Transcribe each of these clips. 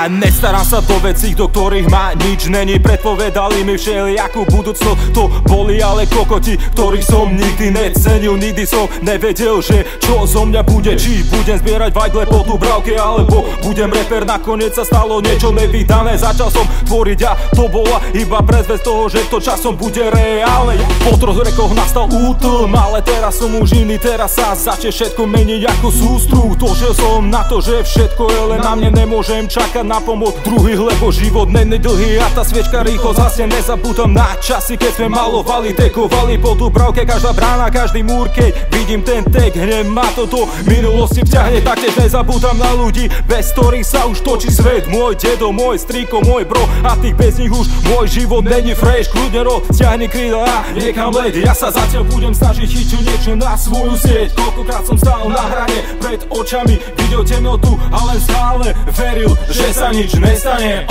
Nestaram sa do vecí, do ktorých ma nič není. Predpovedali mi všelijakú budúcnosť, to boli ale kokoti, ktorých som nikdy necenil. Nikdy som nevedel, že čo zo mňa bude. Či budem zbierať vajgle po Dubravke, alebo budem reper. Nakoniec sa stalo niečo nevydané. Začal som tvoriť a to bola iba predzvesť toho, že to časom bude reálne. Po 3 rokoch nastal útlm, ale teraz som už iný. Teraz sa začne všetko meniť ako sústruh. Došiel som na to, že všetko je len na mne. Nemôžem čakať na pomoc druhých, lebo život není dlhý a tá sviečka rýchlo zhasne. Nezabúdam na časy, keď sme malovali, dekovali po Dubravke. Každá brána, každý múr, keď vidím ten tek, hneď ma to do minulosti vťahne. Taktiež nezabúdam na ľudí, bez ktorých sa už točí svet. Môj dedo, môj strýko, môj bro, a tých bez nich už môj život není fresh. Kľudne stiahni krídla a niekam let. Ja sa zatiaľ budem snažiť chytiť niečo na svoju sieť. Koľkokrát som stál na hrane, pred očami videl temnotu, ale stále veril, že sa nič nestane.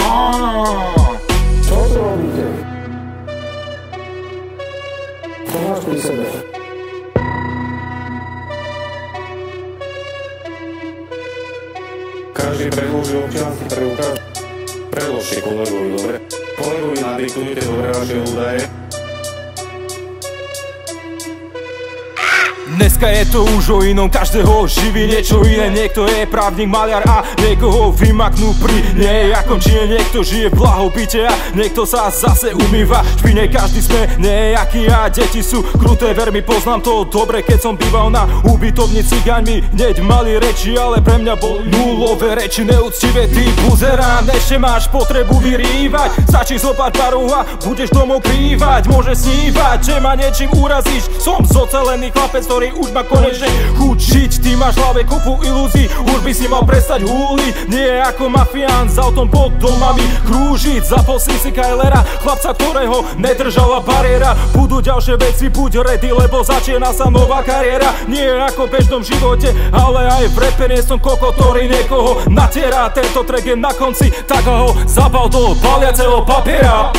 Čo to robíte? Čo máš pri sebe? Každý predloží občiansky preukaz. Predložte kolegovi, dobre? Kolegovi nadiktujte dobre vaše údaje. Dneska je to už o inom, každého živí niečo iné. Niekto je právnik, maliar a niekoho vymaknú pri nejakom čine. Niekto žije v blahobite a niekto sa zase umýva v špine. Každý sme nejaký a deti sú kruté, ver mi, poznám to dobre. Keď som býval na ubytovni, cigáňmi hneď mali reči, ale pre mňa bol nulové reči. Neúctivé, ty buzerán, ešte máš potrebu vyrývať. Stačí zopať paru a budeš domov krývať. Môžeš snívať, že ma niečím urazíš. Som zocelený chlapec, ktorý už ma konečne chuť žiť. Ty máš v hlave kopu ilúzií, už by si mal prestať húliť. Nie ako mafián s autom pod domami krúžiť. Zaposlí si Kylera, chlapca, ktorého nedržala bariéra. Budú ďalšie veci, buď ready, lebo začína sa nová kariéra. Nie ako v bežnom živote, ale aj v rape nie som koko, ktorý niekoho natiera. Tento track je na konci, tak ho zabal do baliaceho papiera.